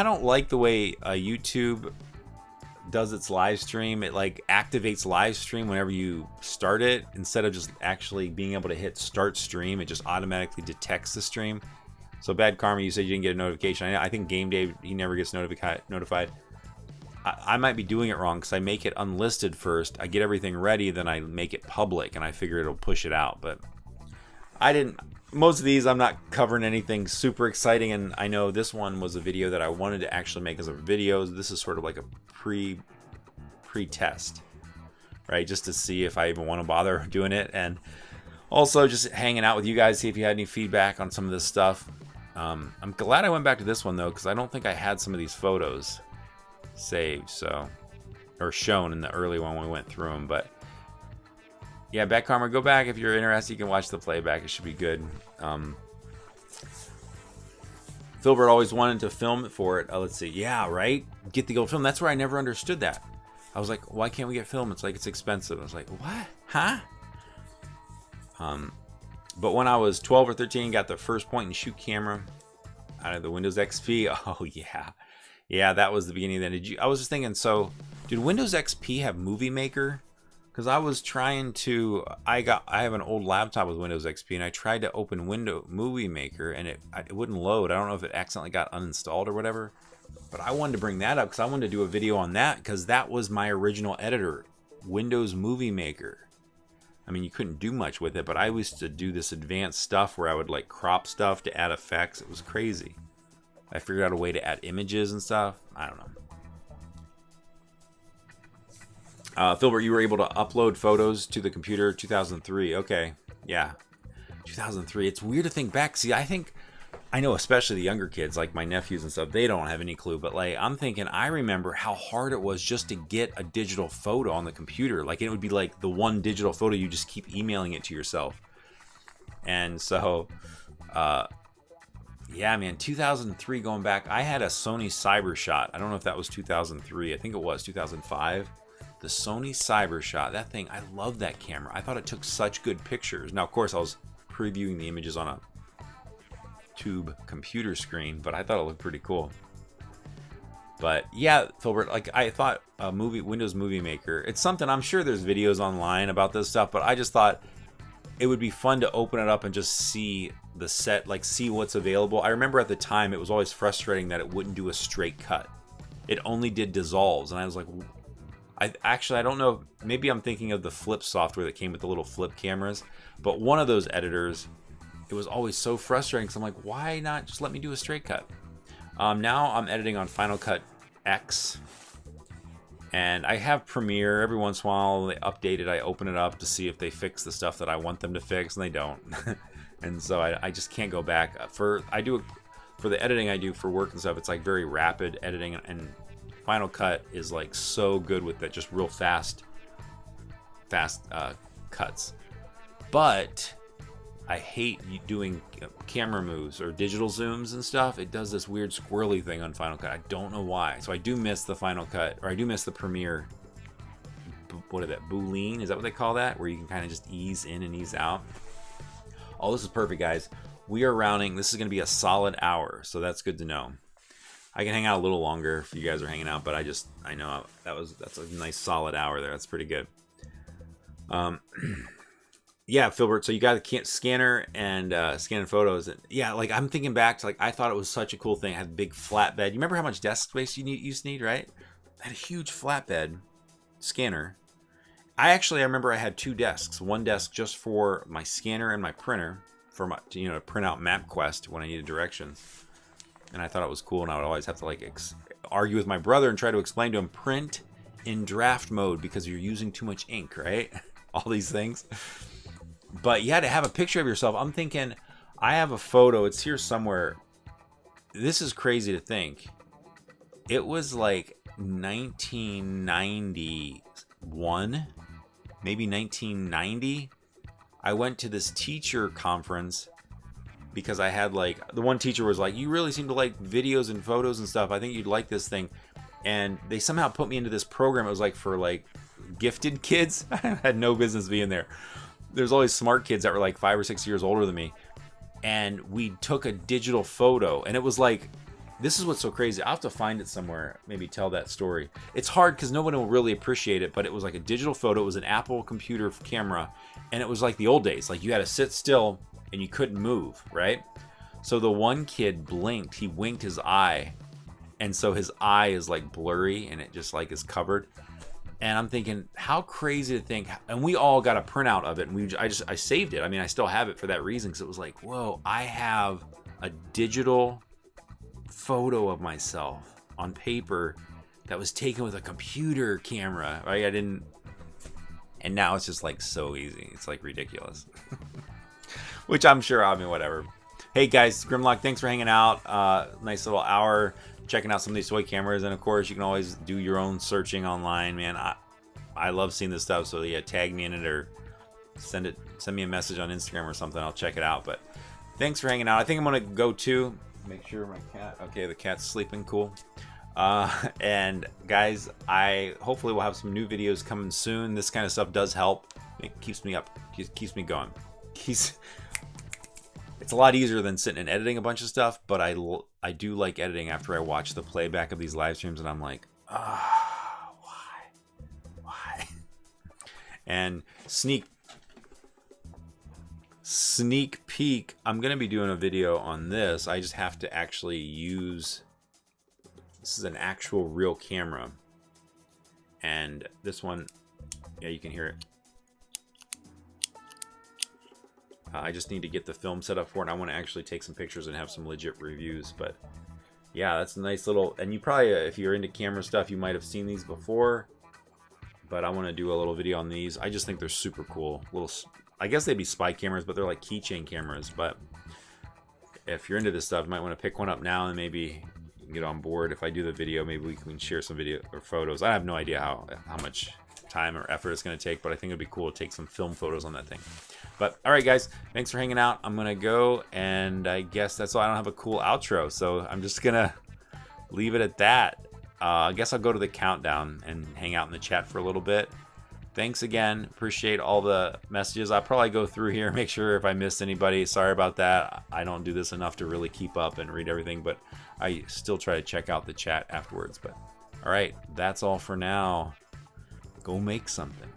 Speaker 1: don't like the way YouTube does its live stream. It like activates live stream whenever you start it, instead of just actually being able to hit start stream. It just automatically detects the stream. So Bad Karma, you said you didn't get a notification. I think Game Day, he never gets notified. I might be doing it wrong because I make it unlisted first. I get everything ready, then I make it public, and I figure it'll push it out. But I didn't. Most of these I'm not covering anything super exciting, and I know this one was a video that I wanted to actually make as a video. This is sort of like a pre-test, right? Just to see if I even want to bother doing it, and also just hanging out with you guys, see if you had any feedback on some of this stuff. I'm glad I went back to this one though, because I don't think I had some of these photos saved, or shown in the early one when we went through them. But yeah, Bad Karma, go back if you're interested. You can watch the playback. It should be good. Filbert always wanted to film it for it. Let's see. Yeah, right? Get the old film. That's where I never understood that. I was like, why can't we get film? It's like it's expensive. I was like, what? Huh? But when I was 12 or 13, got the first point and shoot camera out of the Windows XP. Oh, yeah. Yeah, that was the beginning of that. I was just thinking, so did Windows XP have Movie Maker? Because I was trying to, I have an old laptop with Windows XP, and I tried to open Movie Maker, and it wouldn't load. I don't know if it accidentally got uninstalled or whatever, but I wanted to bring that up because I wanted to do a video on that, because that was my original editor, Windows Movie Maker. I mean, you couldn't do much with it, but I used to do this advanced stuff where I would like crop stuff to add effects. It was crazy. I figured out a way to add images and stuff. I don't know. Filbert, you were able to upload photos to the computer 2003. Okay, yeah, 2003. It's weird to think back. See, I know especially the younger kids, like my nephews and stuff, they don't have any clue. But like, I'm thinking, I remember how hard it was just to get a digital photo on the computer. Like, it would be like the one digital photo, you just keep emailing it to yourself. And so, yeah, man, 2003 going back, I had a Sony CyberShot. I don't know if that was 2003. I think it was 2005. The Sony CyberShot, that thing, I love that camera. I thought it took such good pictures. Now, of course, I was previewing the images on a tube computer screen, but I thought it looked pretty cool. But yeah, Filbert, like I thought Windows Movie Maker, it's something, I'm sure there's videos online about this stuff, but I just thought it would be fun to open it up and just see the set, like see what's available. I remember at the time it was always frustrating that it wouldn't do a straight cut. It only did dissolves, and I was like, I don't know, maybe I'm thinking of the Flip software that came with the little flip cameras, but one of those editors, it was always so frustrating because I'm like, why not just let me do a straight cut? Now I'm editing on Final Cut X, and I have Premiere. Every once in a while they update it, I open it up to see if they fix the stuff that I want them to fix, and they don't. And so I just can't go back. For the editing I do for work and stuff, it's like very rapid editing, and Final Cut is like so good with that, just real fast cuts. But I hate doing camera moves or digital zooms and stuff. It does this weird squirrely thing on Final Cut. I don't know why. So I do miss the Final Cut, or I do miss the Premiere. What is that? Boolean? Is that what they call that? Where you can kind of just ease in and ease out. Oh, this is perfect, guys. We are rounding. This is going to be a solid hour, so that's good to know. I can hang out a little longer if you guys are hanging out, but I know that's a nice solid hour there. That's pretty good. Yeah, Filbert, so you got a scanner and scanning photos. And yeah, like I'm thinking back to, like, I thought it was such a cool thing. I had a big flatbed. You remember how much desk space you used to need, right? I had a huge flatbed scanner. I remember I had two desks. One desk just for my scanner and my printer, for my, to print out MapQuest when I needed directions. And I thought it was cool, and I would always have to like argue with my brother and try to explain to him, print in draft mode because you're using too much ink, right? All these things. But you had to have a picture of yourself. I'm thinking, I have a photo. It's here somewhere. This is crazy to think. It was like 1991, maybe 1990. I went to this teacher conference because I had like, the one teacher was like, you really seem to like videos and photos and stuff. I think you'd like this thing. And they somehow put me into this program. It was like for like gifted kids. I had no business being there. There's always smart kids that were like 5 or 6 years older than me. And we took a digital photo, and it was like, this is what's so crazy. I'll have to find it somewhere, maybe tell that story. It's hard because nobody will really appreciate it, but it was like a digital photo. It was an Apple computer camera, and it was like the old days. Like you had to sit still and you couldn't move, right? So the one kid blinked, he winked his eye, and so his eye is like blurry and it just like is covered. And I'm thinking, how crazy to think, and we all got a printout of it, and I saved it. I mean, I still have it for that reason, because it was like, whoa, I have a digital photo of myself on paper that was taken with a computer camera, right? And now it's just like so easy. It's like ridiculous. Which I'm sure, I mean, whatever. Hey guys, Grimlock, thanks for hanging out. Nice little hour checking out some of these toy cameras, and of course you can always do your own searching online, man. I love seeing this stuff, so yeah, tag me in it or send me a message on Instagram or something. I'll check it out. But thanks for hanging out. I think I'm gonna go too. Make sure my cat, okay, the cat's sleeping, cool. And guys, I hopefully will have some new videos coming soon. This kind of stuff does help. It keeps me up, keeps me going. It's a lot easier than sitting and editing a bunch of stuff, but I do like editing after I watch the playback of these live streams, and I'm like, why? And sneak peek, I'm gonna be doing a video on this. I just have to actually use, this is an actual real camera, and this one, yeah, you can hear it. I just need to get the film set up for it. I want to actually take some pictures and have some legit reviews. But yeah, that's a nice little, and you probably, if you're into camera stuff, you might have seen these before. But I want to do a little video on these. I just think they're super cool. I guess they'd be spy cameras, but they're like keychain cameras. But if you're into this stuff, you might want to pick one up now, and maybe you can get on board. If I do the video, maybe we can share some video or photos. I have no idea how much time or effort it's going to take, but I think it'd be cool to take some film photos on that thing. But all right, guys, thanks for hanging out. I'm gonna go, and I guess that's all. I don't have a cool outro, so I'm just gonna leave it at that. I guess I'll go to the countdown and hang out in the chat for a little bit. Thanks again. Appreciate all the messages. I'll probably go through here, make sure if I missed anybody. Sorry about that. I don't do this enough to really keep up and read everything, but I still try to check out the chat afterwards. But all right, that's all for now. Go make something.